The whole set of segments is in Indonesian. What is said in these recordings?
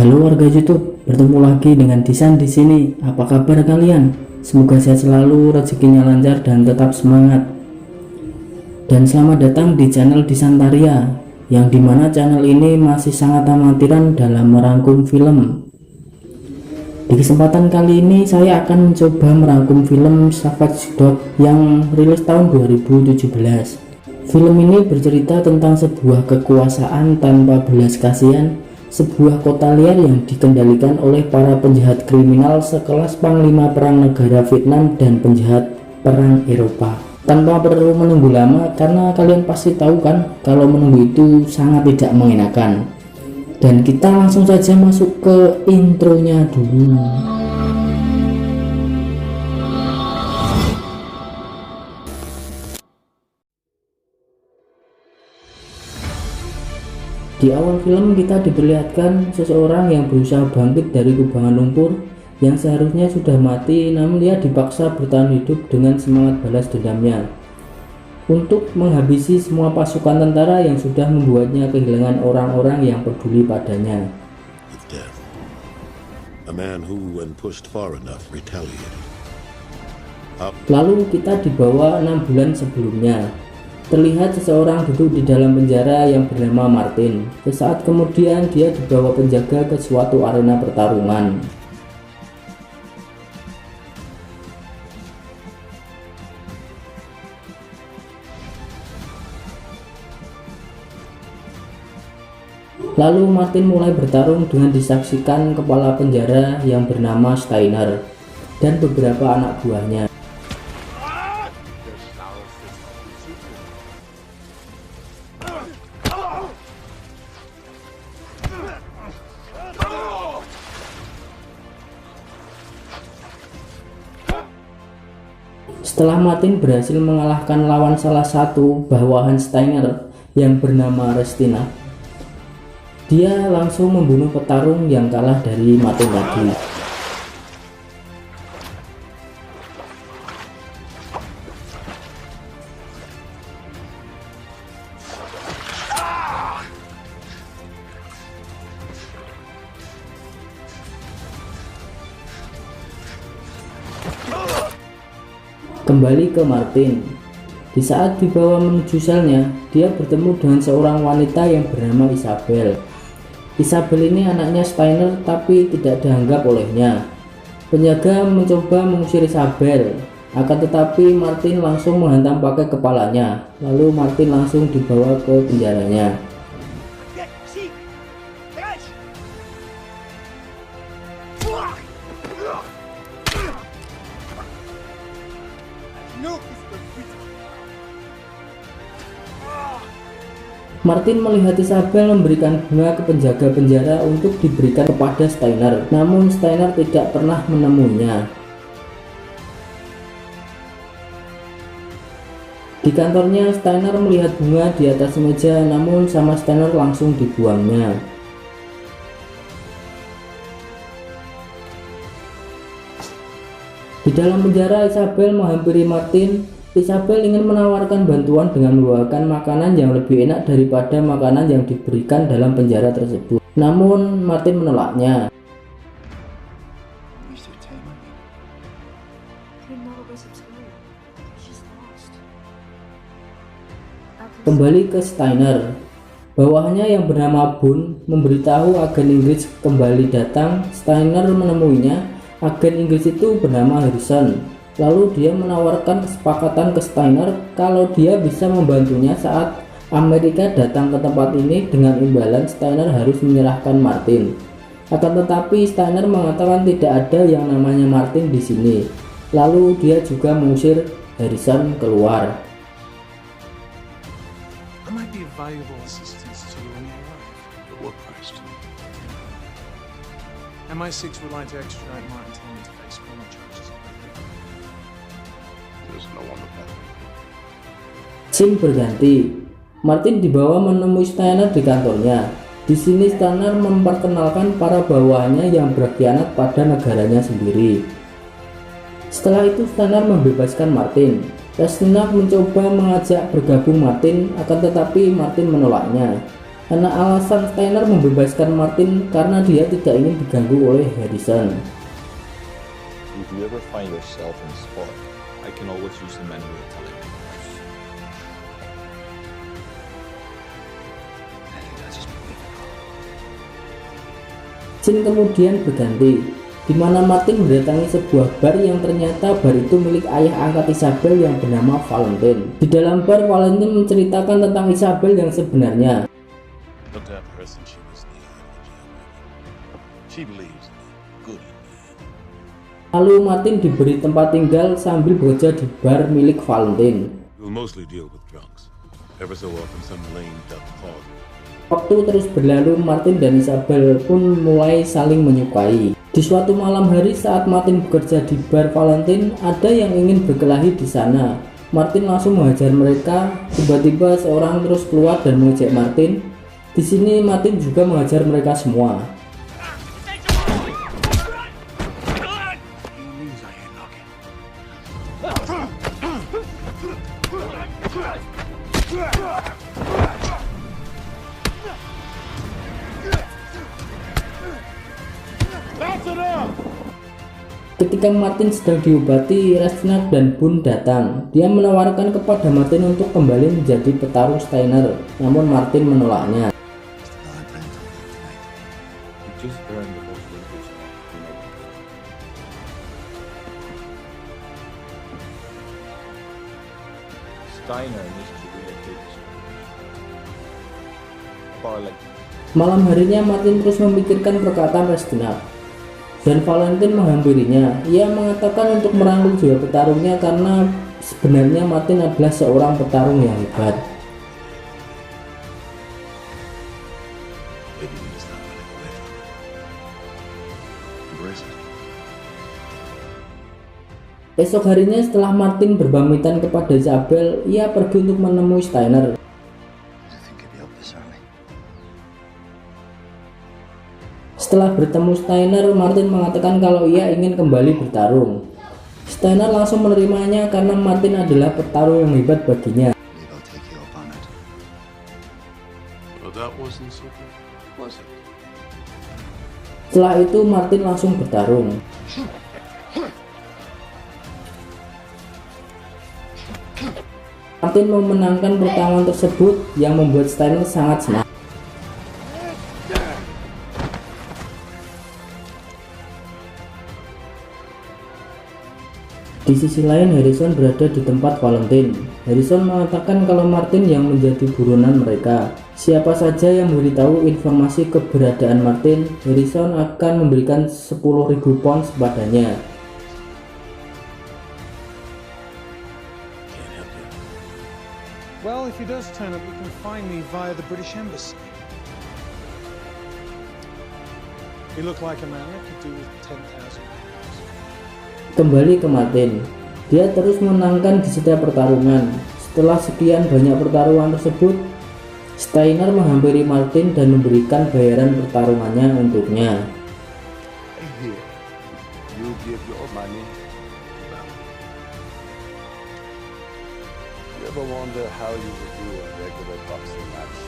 Halo warga YouTube, bertemu lagi dengan Disan di sini. Apa kabar kalian? Semoga sehat selalu, rezekinya lancar dan tetap semangat. Dan selamat datang di channel Disantaria, yang dimana channel ini masih sangat amatiran dalam merangkum film. Di kesempatan kali ini saya akan mencoba merangkum film Savage Dog yang rilis tahun 2017. Film ini bercerita tentang sebuah kekuasaan tanpa belas kasihan, sebuah kota liar yang dikendalikan oleh para penjahat kriminal sekelas panglima perang negara Vietnam dan penjahat perang Eropa. Tanpa perlu menunggu lama, karena kalian pasti tahu kan kalau menunggu itu sangat tidak mengenakan. Dan kita langsung saja masuk ke intronya dulu. Di awal film kita diperlihatkan seseorang yang berusaha bangkit dari kubangan lumpur yang seharusnya sudah mati, namun dia dipaksa bertahan hidup dengan semangat balas dendamnya untuk menghabisi semua pasukan tentara yang sudah membuatnya kehilangan orang-orang yang peduli padanya. Lalu kita dibawa 6 bulan sebelumnya. Terlihat seseorang duduk di dalam penjara yang bernama Martin. Sesaat kemudian dia dibawa penjaga ke suatu arena pertarungan. Lalu Martin mulai bertarung dengan disaksikan kepala penjara yang bernama Steiner dan beberapa anak buahnya. Setelah Martin berhasil mengalahkan lawan salah satu bawahan Steiner yang bernama Restina, dia langsung membunuh petarung yang kalah dari Martin tadi. Kembali ke Martin. Di saat dibawa menuju selnya, dia bertemu dengan seorang wanita yang bernama Isabel. Isabel ini anaknya Steiner tapi tidak dianggap olehnya. Penjaga mencoba mengusir Isabel, akan tetapi Martin langsung menghantam pakai kepalanya. Lalu Martin langsung dibawa ke penjaranya. Martin melihat Isabel memberikan bunga ke penjaga penjara untuk diberikan kepada Steiner, namun Steiner tidak pernah menemuinya. Di kantornya, Steiner melihat bunga di atas meja, namun sama Steiner langsung dibuangnya. Di dalam penjara, Isabel menghampiri Martin. Isabel ingin menawarkan bantuan dengan membawakan makanan yang lebih enak daripada makanan yang diberikan dalam penjara tersebut. Namun Martin menolaknya. Kembali ke Steiner. Bawahannya yang bernama Boone memberitahu agen Inggris kembali datang. Steiner menemuinya. Agen Inggris itu bernama Harrison. Lalu dia menawarkan kesepakatan ke Steiner kalau dia bisa membantunya saat Amerika datang ke tempat ini. Dengan imbalan Steiner harus menyerahkan Martin. Akan tetapi Steiner mengatakan tidak ada yang namanya Martin di sini. Lalu dia juga mengusir Harrison keluar. MI6 would like to extradite Martin Tillman to face criminal charges. Scene berganti. Martin dibawa menemui Steiner di kantornya. Di sini Steiner memperkenalkan para bawahannya yang berkhianat pada negaranya sendiri. Setelah itu Steiner membebaskan Martin. Restina mencoba mengajak bergabung Martin, akan tetapi Martin menolaknya. Karena alasan Steiner membebaskan Martin karena dia tidak ingin diganggu oleh Harrison. If you ever find yourself in a spot, I can always use the manual telemetry. Scene kemudian berganti, di mana Martin mendatangi sebuah bar yang ternyata bar itu milik ayah angkat Isabel yang bernama Valentine. Di dalam bar, Valentine menceritakan tentang Isabel yang sebenarnya. But that person, she was the idol. She believes in the good in me. Lalu Martin diberi tempat tinggal sambil bekerja di bar milik Valentine. You'll mostly deal with drunks. Ever so often some lame duck hog. Waktu terus berlalu, Martin dan Isabel pun mulai saling menyukai. Di suatu malam hari saat Martin bekerja di bar Valentine, ada yang ingin berkelahi di sana. Martin langsung menghajar mereka. Tiba-tiba seorang terus keluar dan mengejek Martin. Di sini Martin juga menghajar mereka semua. Ketika Martin sedang diobati, Rastignac dan Boone datang. Dia menawarkan kepada Martin untuk kembali menjadi petarung Steiner, namun Martin menolaknya. You just earned the most dangerous one. Steiner needs to relocate this far like Malam harinya Martin terus memikirkan perkataan Rastignac. Dan Valentine menghampirinya. Ia mengatakan untuk merangkul jiwa petarungnya karena sebenarnya Martin adalah seorang petarung yang hebat. Maybe you just not running away from it. Embrace it. Esok harinya setelah Martin berpamitan kepada Isabel, ia pergi untuk menemui Steiner. Setelah bertemu Steiner, Martin mengatakan kalau ia ingin kembali bertarung. Steiner langsung menerimanya karena Martin adalah petarung yang hebat baginya. Well, that wasn't so good, was it? Setelah itu Martin langsung bertarung. Martin memenangkan pertarungan tersebut yang membuat Steiner sangat senang. Di sisi lain, Harrison berada di tempat Valentine. Harrison mengatakan kalau Martin yang menjadi buronan mereka. Siapa saja yang memberitahu informasi keberadaan Martin, Harrison akan memberikan 10.000 pounds padanya. Can't help you. Well, if he does turn up, you can find me via the British Embassy. You look like a man I could do with 10,000 pounds. Kembali ke Martin, dia terus menangkan di setiap pertarungan. Setelah sekian banyak pertarungan tersebut, Steiner menghampiri Martin dan memberikan bayaran pertarungannya untuknya. Here, you give your money back. You ever wonder how you would do a regular boxing match?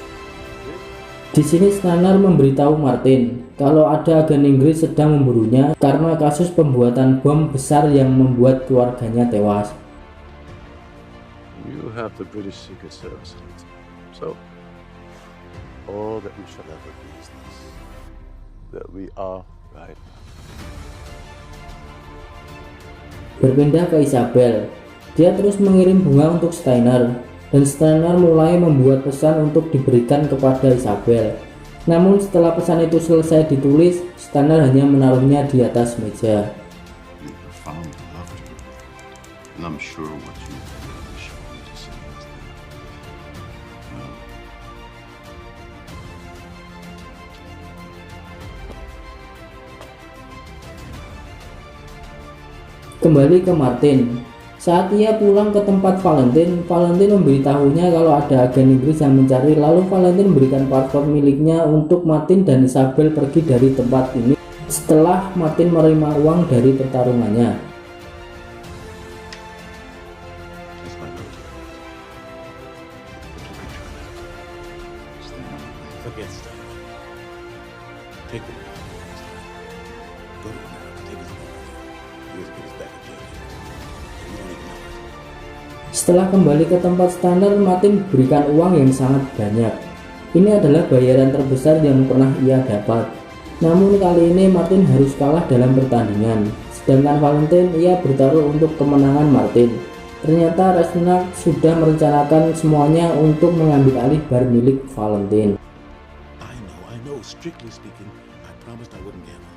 Di sini Steiner memberitahu Martin kalau ada agen Inggris sedang memburunya karena kasus pembuatan bom besar yang membuat keluarganya tewas. You have the British Secret Service. So, all that we shall ever be is this. That we are right. Berpindah ke Isabel, dia terus mengirim bunga untuk Steiner, dan Steiner mulai membuat pesan untuk diberikan kepada Isabel. Namun setelah pesan itu selesai ditulis, Steiner hanya menaruhnya di atas meja. You found love to her, and I'm sure what you really show me to say is that, well, Kembali ke Martin. Saat ia pulang ke tempat Valentine, Valentine memberitahunya kalau ada agen Inggris yang mencari, lalu Valentine memberikan paspor miliknya untuk Martin dan Isabel pergi dari tempat ini setelah Martin menerima uang dari pertarungannya. just my military. But you could try that. Stand on the Forget stuff. Take the money. Go to America. Take his money. He was put us back in jail. And you don't even know it. Setelah kembali ke tempat Steiner, Martin diberikan uang yang sangat banyak. Ini adalah bayaran terbesar yang pernah ia dapat. Namun kali ini Martin harus kalah dalam pertandingan. Sedangkan Valentine, ia bertaruh untuk kemenangan Martin. Ternyata Rasnak sudah merencanakan semuanya untuk mengambil alih bar milik Valentine. I know. Strictly speaking, I promised I wouldn't gamble.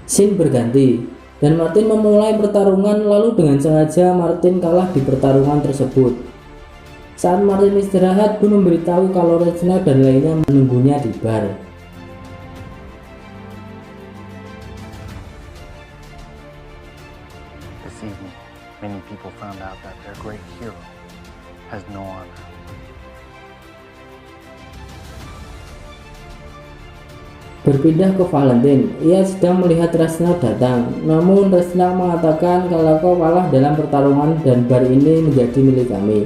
Scene berganti, dan Martin memulai pertarungan, lalu dengan sengaja Martin kalah di pertarungan tersebut. Saat Martin istirahat, pun memberitahu kalau Rasnak dan lainnya menunggunya di bar. This evening, many people found out that their great hero has no honor. Berpindah ke Valentine, ia sedang melihat Rasnak datang. Namun Rasnak mengatakan kalau kau kalah dalam pertarungan dan bar ini menjadi milik kami.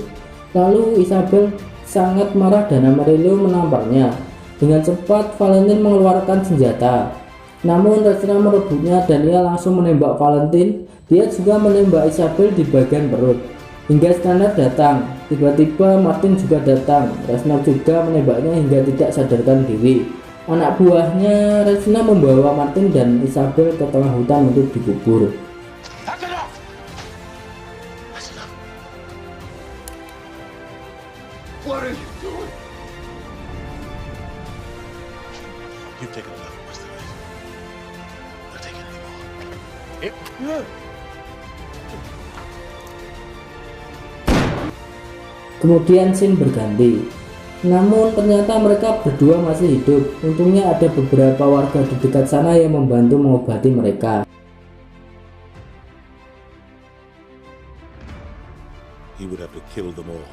Lalu Isabel sangat marah dan Amarillo menampaknya. Dengan cepat Valentine mengeluarkan senjata. Namun Rasnak merebutnya dan ia langsung menembak Valentine. Dia juga menembak Isabel di bagian perut. Hingga Steiner datang. Tiba-tiba Martin juga datang. Rasnak juga menembaknya hingga tidak sadarkan diri. Anak buahnya Rasnak membawa Martin dan Isabel ke tengah hutan untuk dikubur. What are you doing? You've taken enough of us tonight. Not taking any more. Kemudian scene berganti. Namun ternyata mereka berdua masih hidup. Untungnya ada beberapa warga di dekat sana yang membantu mengobati mereka. He would have to kill them all.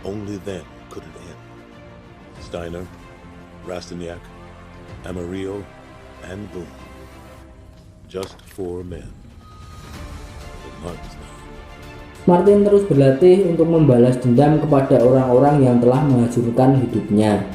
Only then could it end. Steiner, Rastignac, Amarillo, and Boone. Just 4 men. But Martin's not. Martin terus berlatih untuk membalas dendam kepada orang-orang yang telah menghancurkan hidupnya.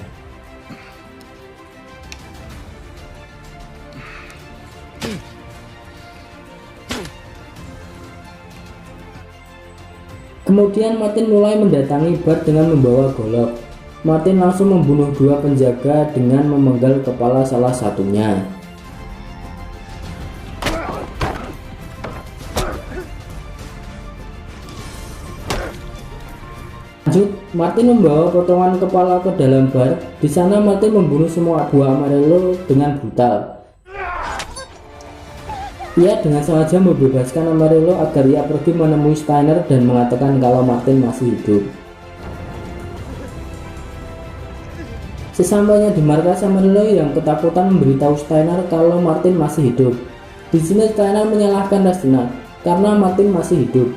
Kemudian Martin mulai mendatangi bar dengan membawa golok. Martin langsung membunuh 2 penjaga dengan memenggal kepala salah satunya. Lanjut, Martin membawa potongan kepala ke dalam bar. Di sana Martin membunuh semua buah Amarillo dengan brutal. Ia dengan sengaja membebaskan Amarillo agar ia pergi menemui Steiner dan mengatakan kalau Martin masih hidup. Sesampainya di markas, Amarillo yang ketakutan memberitahu Steiner kalau Martin masih hidup. Di sini Steiner menyalahkan Rastignac karena Martin masih hidup.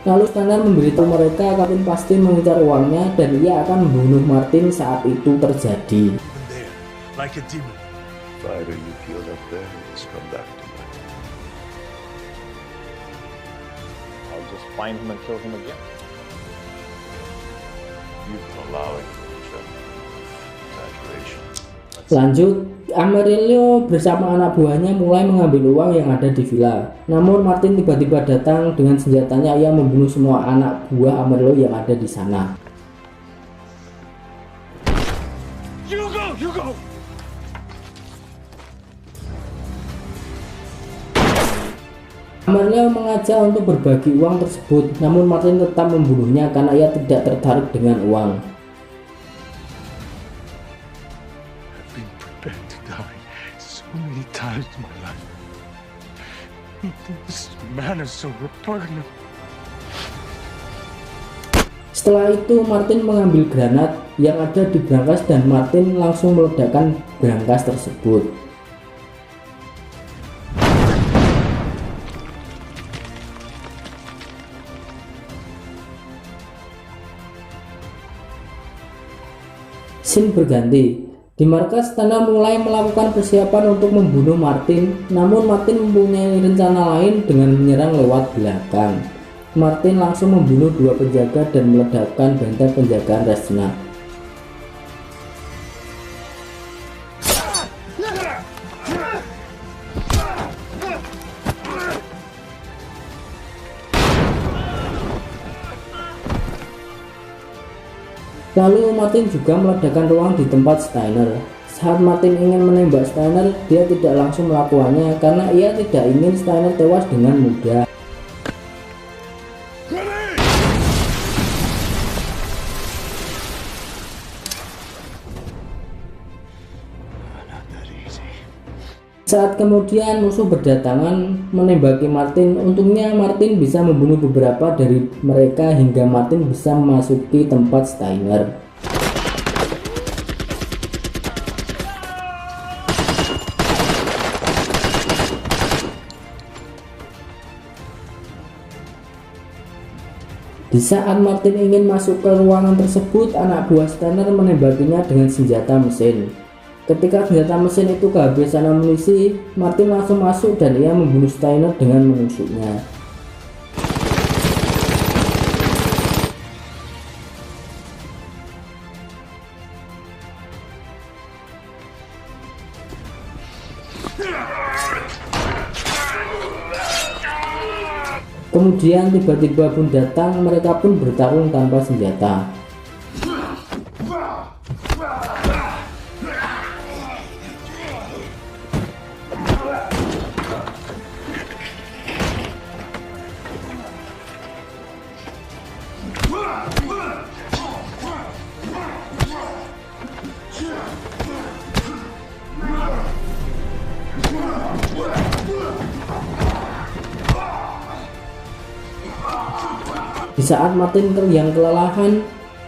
Lalu Steiner memberitahu mereka Martin pasti mengincar uangnya dan ia akan membunuh Martin saat itu terjadi. There, like a demon. Fire you killed up there has come back to life. I'll just find him and kill him again. You've been allowing for exaggeration. Lanjut, Amarillo bersama anak buahnya mulai mengambil uang yang ada di villa. Namun Martin tiba-tiba datang dengan senjatanya. Ia membunuh semua anak buah Amarillo yang ada di sana. You go! Amarillo mengajak untuk berbagi uang tersebut, namun Martin tetap membunuhnya karena ia tidak tertarik dengan uang. I've been prepared to die so many times in my life. This man is so repugnant. Setelah itu Martin mengambil granat yang ada di brankas dan Martin langsung meledakkan brankas tersebut. Scene berganti. Di markas, Steiner mulai melakukan persiapan untuk membunuh Martin, namun Martin mempunyai rencana lain dengan menyerang lewat belakang. Martin langsung membunuh 2 penjaga dan meledakkan benteng penjagaan Rastignac. Lalu Martin juga meledakkan ruang di tempat Steiner. Saat Martin ingin menembak Steiner, dia tidak langsung melakukannya karena ia tidak ingin Steiner tewas dengan mudah. Saat kemudian musuh berdatangan menembaki Martin, untungnya Martin bisa membunuh beberapa dari mereka hingga Martin bisa memasuki tempat Steiner. Di saat Martin ingin masuk ke ruangan tersebut, anak buah Steiner menembakinya dengan senjata mesin. Ketika senjata mesin itu kehabisan amunisi, Martin langsung masuk dan ia membunuh Steiner dengan menusuknya. Kemudian tiba-tiba Boone datang, mereka pun bertarung tanpa senjata. Di saat Martin yang kelelahan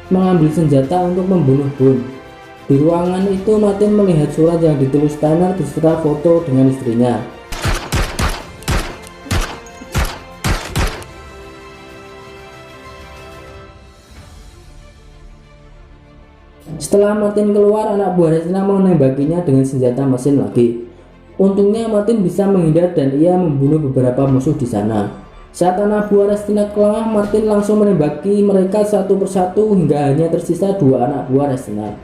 mengambil senjata untuk membunuh Boone. Di ruangan itu Martin melihat surat yang ditulis Steiner beserta foto dengan istrinya. Setelah Martin keluar, anak buah Restina menembakinya dengan senjata mesin lagi. Untungnya Martin bisa menghindar dan ia membunuh beberapa musuh di sana. Saat anak buah Restina kalah, Martin langsung menembaki mereka satu persatu hingga hanya tersisa 2 anak buah Restina.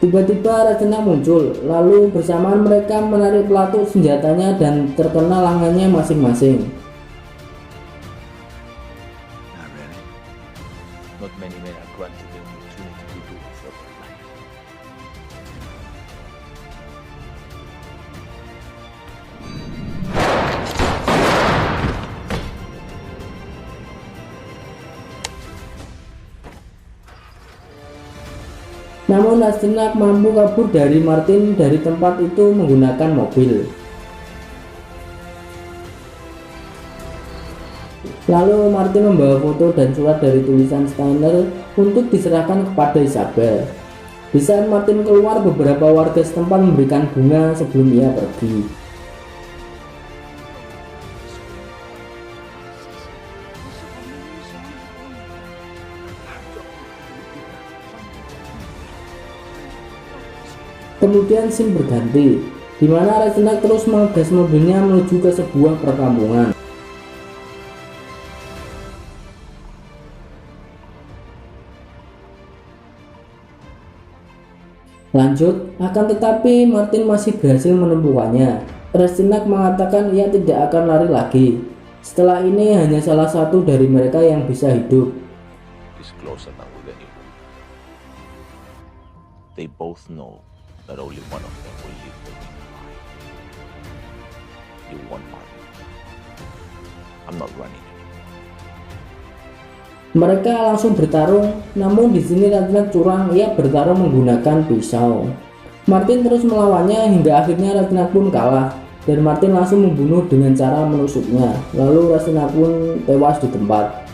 Tiba-tiba Rastina muncul, lalu bersamaan mereka menarik pelatuk senjatanya dan terkena lengannya masing-masing. Not really. Not many men are granted the opportunity to do this of their life. Namun Rastina mampu kabur dari Martin dari tempat itu menggunakan mobil. Lalu Martin membawa foto dan surat dari tulisan Steiner untuk diserahkan kepada Isabel. Di saat Martin keluar, beberapa warga setempat memberikan bunga sebelum ia pergi. Kemudian scene berganti, di mana Rastina terus mengegas mobilnya menuju ke sebuah perkampungan. Lanjut, akan tetapi Martin masih berhasil menemukannya. Rastina mengatakan ia tidak akan lari lagi. Setelah ini hanya salah satu dari mereka yang bisa hidup. Is closer than with anyone. They both know that only one of them will live the win alive. You want mine. I'm not running anymore. Mereka langsung bertarung, namun di sini Rastina curang, ia bertarung menggunakan pisau. Martin terus melawannya hingga akhirnya Rastina pun kalah, dan Martin langsung membunuh dengan cara menusuknya. Lalu Rastina pun tewas di tempat.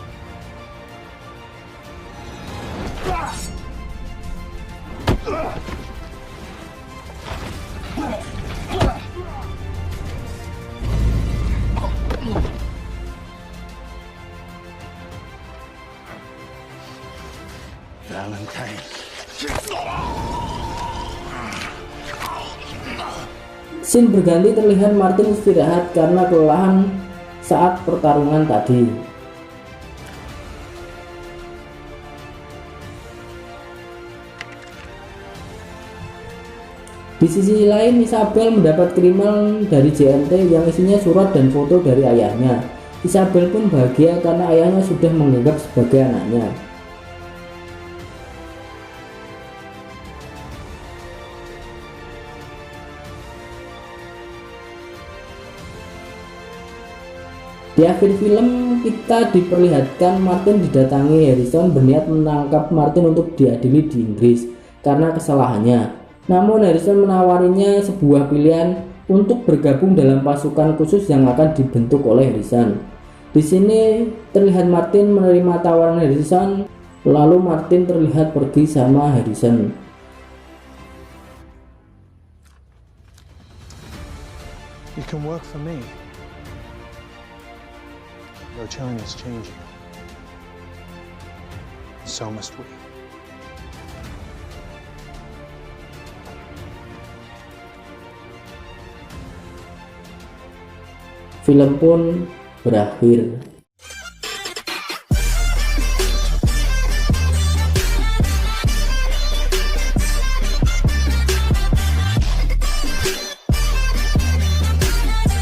Valentine. Scene berganti, terlihat Martin istirahat karena kelelahan saat pertarungan tadi. Di sisi lain, Isabel mendapat kiriman dari JNT yang isinya surat dan foto dari ayahnya. Isabel pun bahagia karena ayahnya sudah menganggap sebagai anaknya. Di akhir film kita diperlihatkan Martin didatangi Harrison berniat menangkap Martin untuk diadili di Inggris karena kesalahannya. Namun Harrison menawarinya sebuah pilihan untuk bergabung dalam pasukan khusus yang akan dibentuk oleh Harrison. Di sini terlihat Martin menerima tawaran Harrison, lalu Martin terlihat pergi sama Harrison. You can work for me. Though China is changing. So must we. Film pun berakhir.